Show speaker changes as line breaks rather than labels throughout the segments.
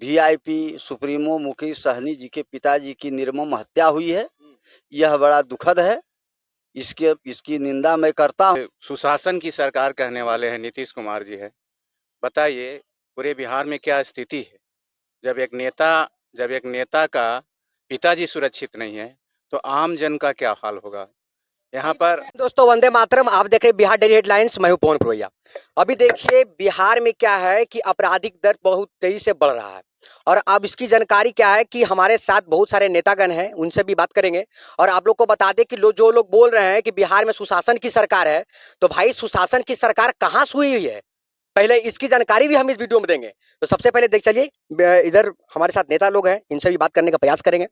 VIP supremo Mukesh Sahni जी के पिताजी की निर्मम हत्या हुई है। यह बड़ा दुखद है। इसकी निंदा मैं करता हूँ।
सुशासन की सरकार कहने वाले हैं नीतीश कुमार जी है। बताइए पूरे बिहार में क्या स्थिति है। जब एक नेता का पिताजी सुरक्षित नहीं है तो आम जन का क्या हाल होगा। यहाँ पर
दोस्तों वंदे मातरम, आप देख रहे हैं बिहार डेली हेडलाइंस। मैं हूं पवन पुरवैया। अभी देखिए बिहार में क्या है कि आपराधिक दर बहुत तेजी से बढ़ रहा है और अब इसकी जानकारी क्या है कि हमारे साथ बहुत सारे नेतागण हैं, उनसे भी बात करेंगे। और आप लोग को बता दें कि जो लोग बोल रहे हैं कि बिहार में सुशासन की सरकार है, तो भाई सुशासन की सरकार कहाँ से हुई है, पहले इसकी जानकारी भी हम इस वीडियो में देंगे। तो सबसे पहले देख चलिए, इधर हमारे साथ नेता लोग हैं, इनसे भी बात करने का प्रयास करेंगे।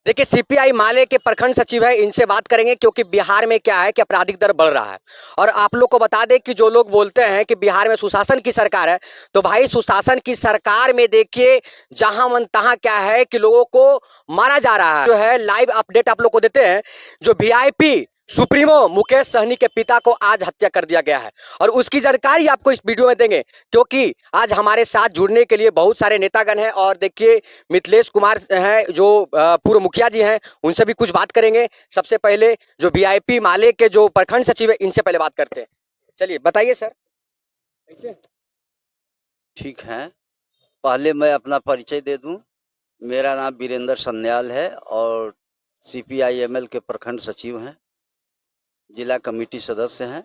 देखिए सीपीआई माले के प्रखंड सचिव है, इनसे बात करेंगे क्योंकि बिहार में क्या है कि आपराधिक दर बढ़ रहा है। और आप लोग को बता दें कि जो लोग बोलते हैं कि बिहार में सुशासन की सरकार है, तो भाई सुशासन की सरकार में देखिए जहां मन तहां क्या है कि लोगों को मारा जा रहा है। जो है लाइव अपडेट आप लोग को देते हैं। जो वीआईपी सुप्रीमो मुकेश सहनी के पिता को आज हत्या कर दिया गया है और उसकी जानकारी आपको इस वीडियो में देंगे, क्योंकि आज हमारे साथ जुड़ने के लिए बहुत सारे नेतागण हैं। और देखिए मिथिलेश कुमार हैं जो पूर्व मुखिया जी हैं, उनसे भी कुछ बात करेंगे। सबसे पहले जो वीआईपी माले के जो प्रखंड सचिव है, इनसे पहले बात करते हैं। चलिए बताइए सर कैसे।
ठीक है, पहले मैं अपना परिचय दे दूं। मेरा नाम वीरेंद्र सन्याल है और सीपीआई-एमएल के प्रखंड सचिव हैं, जिला कमेटी सदस्य हैं।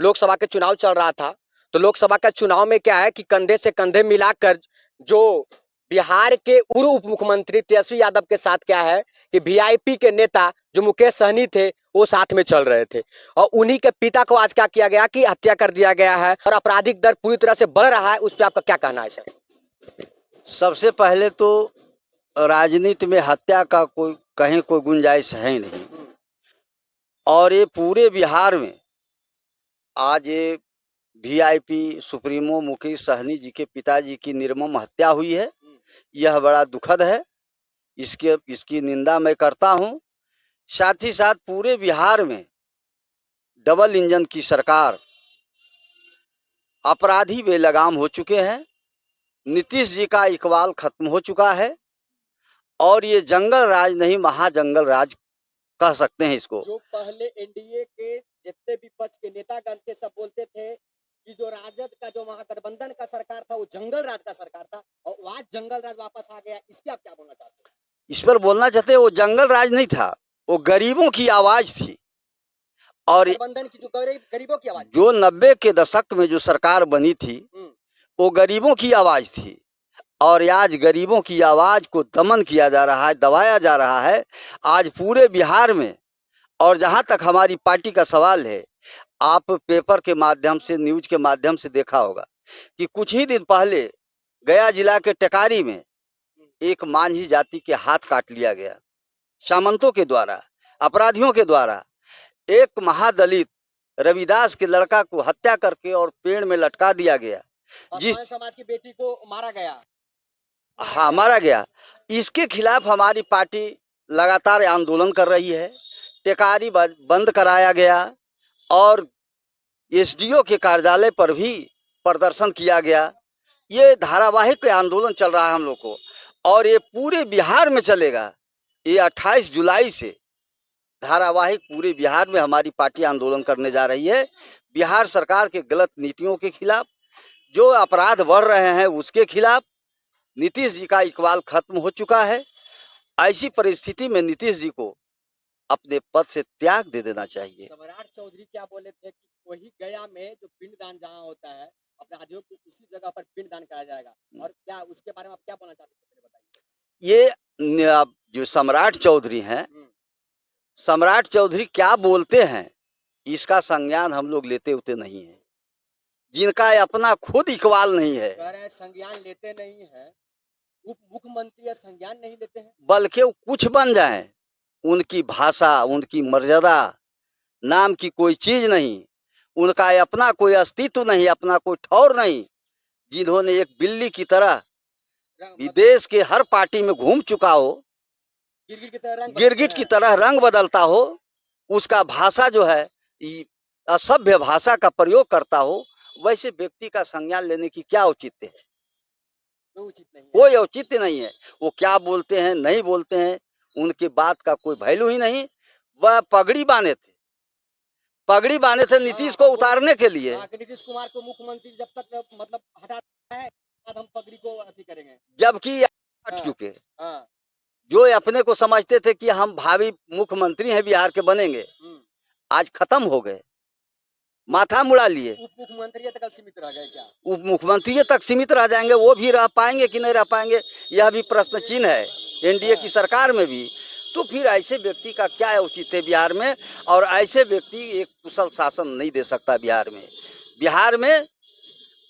लोकसभा के चुनाव चल रहा था, तो लोकसभा का चुनाव में क्या है कि कंधे से कंधे मिलाकर जो बिहार के पूर्व उप मुख्यमंत्री तेजस्वी यादव के साथ क्या है कि वीआईपी के नेता जो मुकेश सहनी थे वो साथ में चल रहे थे और उन्हीं के पिता को आज क्या किया गया कि हत्या कर दिया गया है और आपराधिक दर पूरी तरह से बढ़ रहा है। उस पर आपका क्या कहना है सर?
सबसे पहले तो राजनीति में हत्या का कहीं कोई गुंजाइश है ही नहीं। और ये पूरे बिहार में आज ये वीआईपी सुप्रीमो मुकेश सहनी जी के पिताजी की निर्मम हत्या हुई है। यह बड़ा दुखद है। इसकी निंदा मैं करता हूं। साथ ही साथ पूरे बिहार में डबल इंजन की सरकार, अपराधी बेलगाम हो चुके हैं। नीतीश जी का इकबाल खत्म हो चुका है और ये जंगल राज नहीं महाजंगल राज कह सकते हैं इसको।
जो पहले एनडीए के जितने विपक्ष के नेतागण थे सब बोलते थे कि जो राजद का जो महागठबंधन का सरकार था वो जंगल राज का सरकार था और आज जंगल राज वापस आ गया। इस पे आप क्या बोलना चाहते हैं?
इस पर बोलना चाहते हैं वो जंगल राज नहीं था, वो गरीबों की आवाज थी। और
गठबंधन की जो गरीबों की आवाज,
जो 90 के दशक में जो सरकार बनी थी वो गरीबों की आवाज थी और आज गरीबों की आवाज को दमन किया जा रहा है, दबाया जा रहा है आज पूरे बिहार में। और जहां तक हमारी पार्टी का सवाल है, आप पेपर के माध्यम से, न्यूज के माध्यम से देखा होगा कि कुछ ही दिन पहले गया जिला के टेकारी में एक मांझी जाति के हाथ काट लिया गया सामंतों के द्वारा, अपराधियों के द्वारा। एक महादलित रविदास के लड़का को हत्या करके और पेड़ में लटका दिया गया। जिस
समाज की बेटी को मारा गया,
हाँ मारा गया। इसके खिलाफ हमारी पार्टी लगातार आंदोलन कर रही है। टेकारी बंद कराया गया और एसडीओ के कार्यालय पर भी प्रदर्शन किया गया। ये धारावाहिक आंदोलन चल रहा है हम लोग को और ये पूरे बिहार में चलेगा। ये 28 जुलाई से धारावाहिक पूरे बिहार में हमारी पार्टी आंदोलन करने जा रही है। बिहार सरकार के गलत नीतियों के खिलाफ, जो अपराध बढ़ रहे हैं उसके खिलाफ। नीतीश जी का इकबाल खत्म हो चुका है। ऐसी परिस्थिति में नीतीश जी को अपने पद से त्याग दे देना चाहिए।
सम्राट चौधरी क्या बोले थे कि वही गया में जो पिंडदान जहां होता है अपराधियों को उसी जगह पर पिंडदान कराया जाएगा, और क्या उसके बारे में आप क्या बोलना चाहते हैं बताइए।
ये जो सम्राट चौधरी हैं, सम्राट चौधरी क्या बोलते हैं इसका संज्ञान हम लोग लेते उते नहीं है। जिनका अपना खुद इकबाल नहीं है,
कह रहे हैं संज्ञान लेते नहीं है, उप मुख्यमंत्री संज्ञान नहीं लेते हैं,
बल्कि वो कुछ बन जाए, उनकी भाषा, उनकी मर्यादा नाम की कोई चीज नहीं, उनका अपना कोई अस्तित्व नहीं, अपना कोई ठौर नहीं। जिन्होंने एक बिल्ली की तरह विदेश के हर पार्टी में घूम चुका हो, गिरगिट की तरह रंग बदलता हो, उसका भाषा जो है असभ्य भाषा का प्रयोग करता हो, वैसे व्यक्ति का संज्ञान लेने की क्या औचित्य है।
कोई उचित नहीं है।
कोई औचित्य नहीं है। वो क्या बोलते हैं नहीं बोलते हैं, उनकी बात का कोई वैल्यू ही नहीं। वह पगड़ी बांधे थे नीतीश को
हाँ,
उतारने के लिए।
हाँ, कि नीतीश कुमार को मुख्यमंत्री जब तक मतलब हटा है, बाद हम पगड़ी को अथी करेंगे।
जबकि ये हट
हाँ,
चुके,
हाँ,
जो अपने को समझते थे कि हम भावी मुख्यमंत्री हैं बिहार के बनेंगे, आज खत्म हो गए, माथा मुड़ा लिए।
उप मुख्यमंत्री तक सीमित रह गए क्या?
उप मुख्यमंत्री तक सीमित रह जाएंगे, वो भी रह पाएंगे कि नहीं रह पाएंगे, यह भी प्रश्न चिन्ह है एनडीए की सरकार में भी। तो फिर ऐसे व्यक्ति का क्या औचित्य है बिहार में, और ऐसे व्यक्ति एक कुशल शासन नहीं दे सकता बिहार में। बिहार में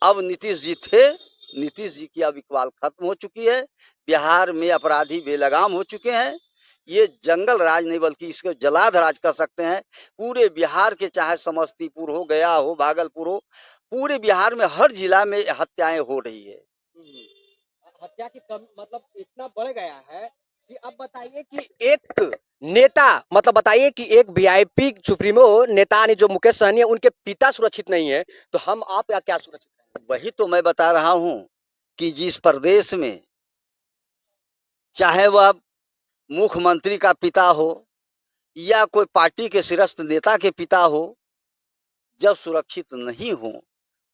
अब नीतीश जी थे, नीतीश जी की अब इकबाल खत्म हो चुकी है। बिहार में अपराधी बेलगाम हो चुके हैं। ये जंगल राज नहीं बल्कि इसको जलाद राज कर सकते हैं। पूरे बिहार के, चाहे समस्तीपुर हो, गया हो, भागलपुर हो, पूरे बिहार में हर जिला में हत्याएं हो रही है।
हत्या की कम मतलब इतना बढ़ गया है कि अब बताइए कि एक नेता मतलब बताइए कि एक वीआईपी सुप्रीमो नेता ने जो मुकेश सहनी है, उनके पिता सुरक्षित नहीं है, तो हम आप या क्या सुरक्षित रहेंगे?
वही तो मैं बता रहा हूं कि जिस प्रदेश में चाहे वह मुख्यमंत्री का पिता हो या कोई पार्टी के शीर्ष नेता के पिता हो, जब सुरक्षित नहीं हो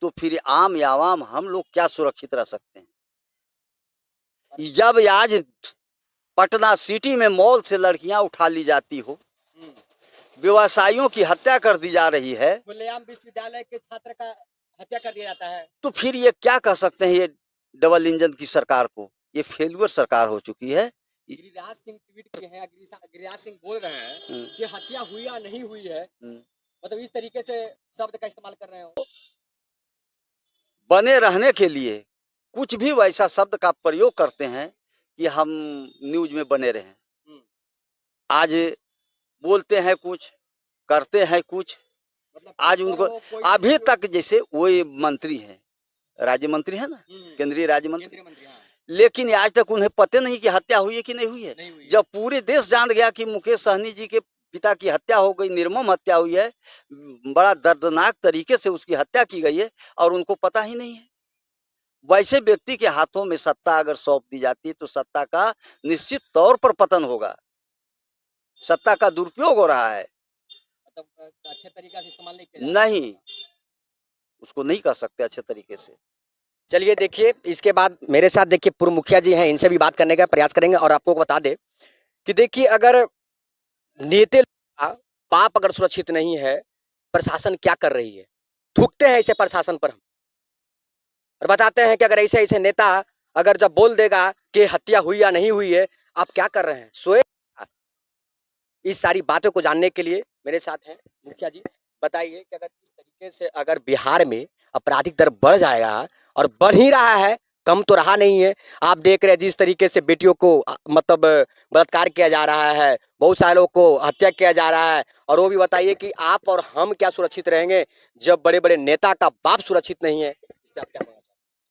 तो फिर आम या आवाम हम लोग क्या सुरक्षित रह सकते हैं। जब आज पटना सिटी में मॉल से लड़कियां उठा ली जाती हो, व्यवसायियों की हत्या कर दी जा रही है,
खुलेआम विश्वविद्यालय के छात्र का हत्या कर दिया जाता है,
तो फिर ये क्या कह सकते हैं, ये डबल इंजन की सरकार को, ये फेल्यूर सरकार हो चुकी है।
गिरिराज सिंह ट्वीट किए हैं, गिरिराज सिंह बोल रहे हैं कि हत्या हुई या नहीं हुई है, मतलब इस तरीके से शब्द का इस्तेमाल कर रहे हो।
बने रहने के लिए कुछ भी वैसा शब्द का प्रयोग करते हैं कि हम न्यूज में बने रहें। आज बोलते हैं कुछ, करते हैं कुछ।
मतलब
आज उनको अभी तक, जैसे वो मंत्री हैं, राज्य मंत्री है ना, केंद्रीय राज्य मंत्री,
हाँ।
लेकिन आज तक उन्हें पता नहीं कि हत्या हुई है कि नहीं हुई है। जब पूरे देश जान गया कि मुकेश सहनी जी के पिता की हत्या हो गई, निर्मम हत्या हुई है, बड़ा दर्दनाक तरीके से उसकी हत्या की गई है, और उनको पता ही नहीं है। वैसे व्यक्ति के हाथों में सत्ता अगर सौंप दी जाती है तो सत्ता का निश्चित तौर पर पतन होगा। सत्ता का दुरुपयोग हो रहा है,
मतलब अच्छे तरीके से इस्तेमाल नहीं किया
नहीं, उसको नहीं कर सकते अच्छे तरीके से।
चलिए देखिए, इसके बाद मेरे साथ देखिए पूर्व मुखिया जी हैं, इनसे भी बात करने का प्रयास करेंगे और आपको बता दें कि देखिए अगर नेते का बाप अगर सुरक्षित नहीं है, प्रशासन क्या कर रही है? थूकते हैं ऐसे प्रशासन पर हम और बताते हैं कि अगर ऐसे ऐसे नेता अगर जब बोल देगा कि हत्या हुई या नहीं हुई है, आप क्या कर रहे हैं, सोए? इस सारी बातों को जानने के लिए मेरे साथ हैं मुखिया जी। बताइए कि अगर इस तरीके से अगर बिहार में आपराधिक दर बढ़ जाएगा और बढ़ ही रहा है, कम तो रहा नहीं है। आप देख रहे हैं जिस तरीके से बेटियों को मतलब बलात्कार किया जा रहा है, बहुत सारे लोगों को हत्या किया जा रहा है, और वो भी बताइए कि आप और हम क्या सुरक्षित रहेंगे जब बड़े बड़े नेता का बाप सुरक्षित नहीं है? इस पे आप क्या कहना चाहते हैं?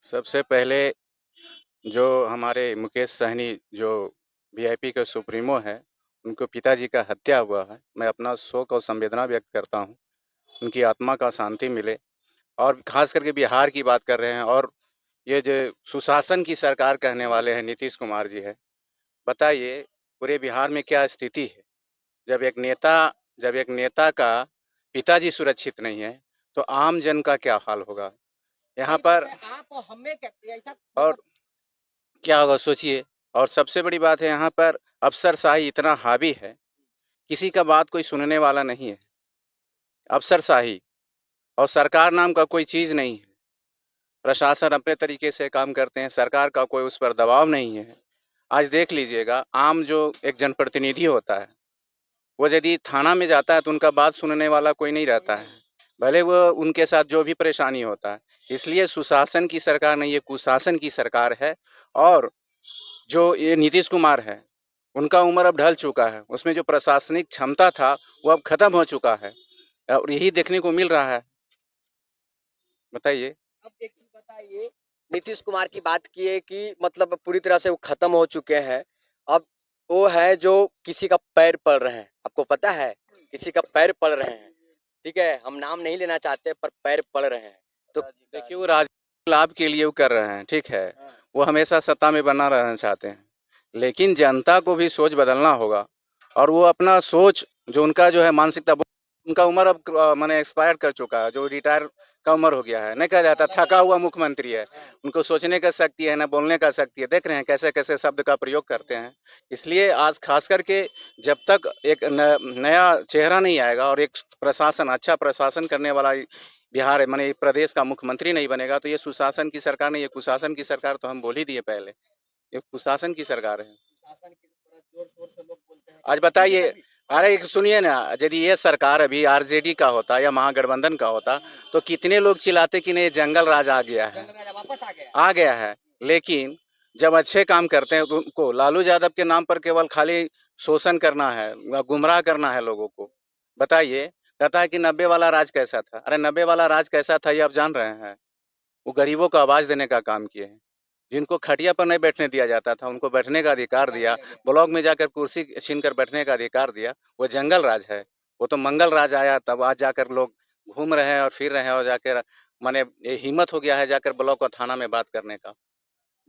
सबसे पहले जो हमारे मुकेश सहनी जो वीआईपी के सुप्रीमो है, उनको पिताजी का हत्या हुआ है, मैं अपना शोक और संवेदना व्यक्त करता हूँ। उनकी आत्मा का शांति मिले। और खास करके बिहार की बात कर रहे हैं, और ये जो सुशासन की सरकार कहने वाले हैं नीतीश कुमार जी है, बताइए पूरे बिहार में क्या स्थिति है। जब एक नेता का पिताजी सुरक्षित नहीं है तो आम जन का क्या हाल होगा यहाँ पर,
आप और हमें क्या ऐसा
और क्या होगा सोचिए। और सबसे बड़ी बात है, यहाँ पर अफसरशाही इतना हावी है, किसी का बात कोई सुनने वाला नहीं है। अफसरशाही और सरकार नाम का कोई चीज़ नहीं है। प्रशासन अपने तरीके से काम करते हैं, सरकार का कोई उस पर दबाव नहीं है। आज देख लीजिएगा, आम जो एक जनप्रतिनिधि होता है, वो यदि थाना में जाता है तो उनका बात सुनने वाला कोई नहीं रहता है, भले वो उनके साथ जो भी परेशानी होता है। इसलिए सुशासन की सरकार नहीं, ये कुशासन की सरकार है। और जो ये नीतीश कुमार है, उनका उम्र अब ढल चुका है, उसमें जो प्रशासनिक क्षमता था वो अब खत्म हो चुका है, और यही देखने को मिल रहा है। बताइए।
अब एक चीज बताइए, नीतीश कुमार की बात की है कि मतलब पूरी तरह से वो खत्म हो चुके हैं। अब वो है जो किसी का पैर पड़ रहे हैं, आपको पता है, किसी का पैर पड़ रहे हैं, ठीक है, हम नाम नहीं लेना चाहते पर पैर पड़ रहे हैं। तो
देखिए, वो राजनीतिक लाभ के लिए वो कर रहे हैं, ठीक है। वो हमेशा सत्ता में बना रहना चाहते हैं। लेकिन जनता को भी सोच बदलना होगा और वो अपना सोच जो उनका जो है मानसिकता उनका उम्र अब माने एक्सपायर कर चुका है, जो रिटायर का उम्र हो गया है। नहीं कहा जाता थका हुआ मुख्यमंत्री है, उनको सोचने का शक्ति है ना बोलने का शक्ति है। देख रहे हैं कैसे कैसे शब्द का प्रयोग करते हैं। इसलिए आज खास करके जब तक एक नया चेहरा नहीं आएगा और एक प्रशासन अच्छा प्रशासन करने वाला बिहार माने प्रदेश का मुख्यमंत्री नहीं बनेगा तो ये सुशासन की सरकार नहीं, ये कुशासन की सरकार तो हम बोल ही दिए पहले, ये कुशासन की सरकार है। आज बताइए, अरे सुनिए ना, यदि ये सरकार अभी आरजेडी का होता या महागठबंधन का होता तो कितने लोग चिल्लाते कि नहीं जंगल राज आ गया है,
वापस
आ गया है। लेकिन जब अच्छे काम करते हैं तो उनको लालू यादव के नाम पर केवल खाली शोषण करना है, गुमराह करना है लोगों को। बताइए, कहता है कि 90 वाला राज कैसा था। अरे 90 वाला राज कैसा था ये आप जान रहे हैं? वो गरीबों को आवाज देने का काम किए हैं। जिनको खटिया पर नहीं बैठने दिया जाता था उनको बैठने का अधिकार दिया, ब्लॉक में जाकर कुर्सी छीन कर बैठने का अधिकार दिया। वो जंगल राज है। वो तो मंगल राज आया तब आज जाकर लोग घूम रहे हैं और फिर रहे हैं और जाकर माने ये हिम्मत हो गया है जाकर ब्लॉक और थाना में बात करने का।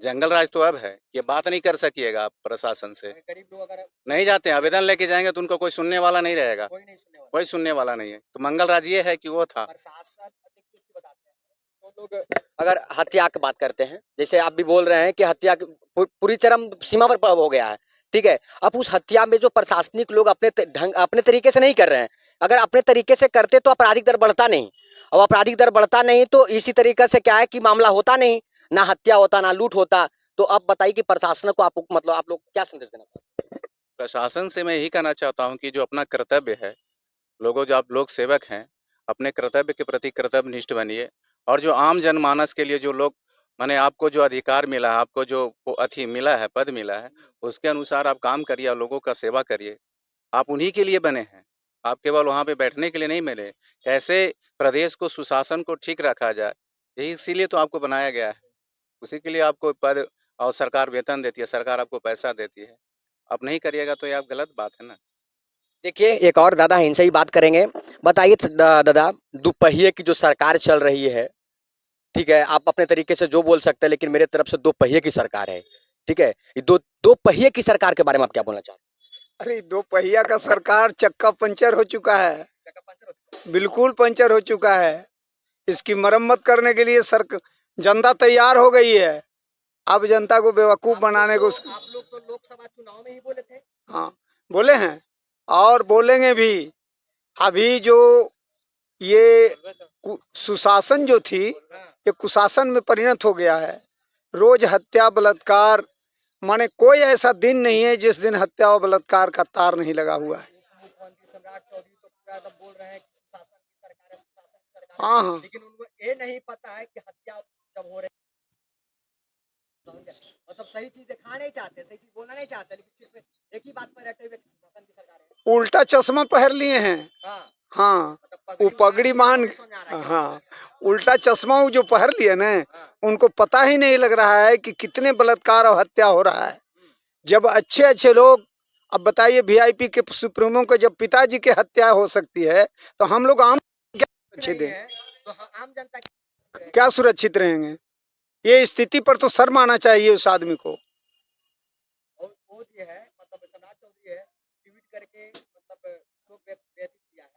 जंगल राज तो अब है, ये बात नहीं कर सकिएगा आप प्रशासन से।
गरीब लोग अगर
नहीं जाते हैं, आवेदन लेके जाएंगे तो उनको कोई सुनने वाला नहीं रहेगा,
कोई नहीं सुनने वाला,
कोई सुनने वाला नहीं है। तो मंगल राज ये है कि वो था।
प्रशासन देखिए अच्छी बताते हैं तो लोग अगर हत्या की बात करते हैं, जैसे आप भी बोल रहे हैं कि हत्या पूरी चरम सीमा पर हो गया है, ठीक है। अब उस हत्या में जो प्रशासनिक लोग अपने तरीके से नहीं कर रहे हैं, अगर अपने तरीके से करते तो आपराधिक दर बढ़ता नहीं, और आपराधिक दर बढ़ता नहीं तो इसी तरीके से क्या है कि मामला होता नहीं, ना हत्या होता ना लूट होता। तो अब बताइए कि प्रशासन को आप मतलब आप लोग क्या संदेश देना चाहते हैं?
प्रशासन से मैं यही कहना चाहता हूँ कि जो अपना कर्तव्य है, लोगों जो आप लोग सेवक हैं, अपने कर्तव्य के प्रति कर्तव्यनिष्ठ बनिए। और जो आम जनमानस के लिए जो लोग माने आपको जो अधिकार मिला है, आपको जो अथी मिला है, पद मिला है, उसके अनुसार आप काम करिए और लोगों का सेवा करिए। आप उन्हीं के लिए बने हैं, आप केवल वहाँ पे बैठने के लिए नहीं मिले। कैसे प्रदेश को सुशासन को ठीक रखा जाए, यही इसीलिए तो आपको बनाया गया है। उसी के लिए आपको पद और सरकार वेतन देती है, सरकार आपको पैसा देती है। आप नहीं करिएगा तो ये आप गलत बात है ना।
देखिए एक और दादा इनसे ही बात करेंगे। बताइए दादा, दोपहिए की जो सरकार चल रही है, ठीक है, आप अपने तरीके से जो बोल सकते हैं, लेकिन मेरे तरफ से दो पहिए की सरकार है, ठीक है। ये दो पहिए की सरकार के बारे में आप क्या बोलना चाहते हैं?
अरे दो पहिया का सरकार चक्का पंचर हो चुका है, बिल्कुल पंचर हो चुका है। इसकी मरम्मत करने के लिए जनता तैयार हो गई है। अब जनता को बेवकूफ बनाने को
आप लोग तो लोकसभा चुनाव में ही बोले थे।
हाँ बोले हैं और बोलेंगे भी। अभी जो ये सुशासन जो थी ये कुशासन में परिणत हो गया है। रोज हत्या बलात्कार, माने कोई ऐसा दिन नहीं है जिस दिन हत्या और बलात्कार का तार नहीं लगा हुआ है।
मुख्यमंत्री सम्राट चौधरी तो पूरा एकदम बोल रहे हैं कि सुशासन की सरकार है, सुशासन की सरकार है।
हाँ हाँ,
लेकिन उनको ये नहीं पता है कि हत्या जब हो रही है, मतलब सही चीज दिखा नहीं चाहते, सही चीज बोलना नहीं चाहते, लेकिन सिर्फ एक ही बात पर रहते हुए सुशासन की सरकार है।
उल्टा चश्मा पहन लिए हैं।
हाँ
हाँ,
मतलब
वो पगड़ी मान, हाँ, उल्टा चश्मा वो जो पहन लिए ना, उनको पता ही नहीं लग रहा है कि कितने बलात्कार और हत्या हो रहा है। जब अच्छे अच्छे लोग, अब बताइए वीआईपी के सुप्रीमो को जब पिताजी की हत्या हो सकती है तो हम लोग आम क्या सुरक्षित हैं?
तो आम जनता
क्या सुरक्षित रहेंगे? ये स्थिति पर तो शर्म आना चाहिए उस आदमी को।
वो ये है मतलब सम्राट चौधरी है, ट्वीट करके मतलब शोक व्यतीत किया है।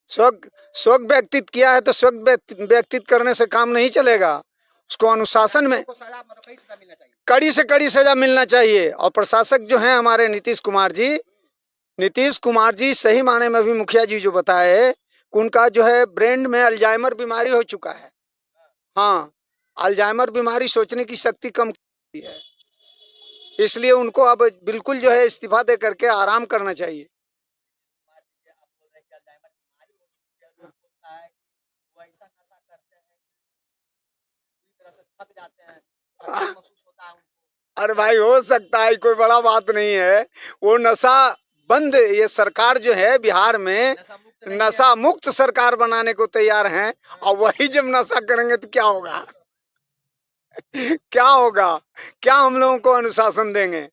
शोक व्यक्तित किया है तो शोक व्यक्तित करने से काम नहीं चलेगा। उसको अनुशासन में
सजा मतलब कई सजा मिलना चाहिए,
कड़ी से कड़ी सजा मिलना चाहिए। और प्रशासक जो हैं हमारे नीतीश कुमार जी सही माने में भी मुखिया जी जो बताए कि उनका जो है ब्रेन में अल्जाइमर बीमारी हो चुका है। हाँ, अल्जाइमर बीमारी सोचने की शक्ति कम करती है, इसलिए उनको अब बिल्कुल जो है इस्तीफा दे करके आराम करना चाहिए। अरे भाई हो सकता है, कोई बड़ा बात नहीं है। वो नशा बंद, ये सरकार जो है बिहार में नशा मुक्त सरकार बनाने को तैयार हैं। और वही जब नशा करेंगे तो क्या होगा? क्या होगा? क्या हम लोगों को अनुशासन देंगे?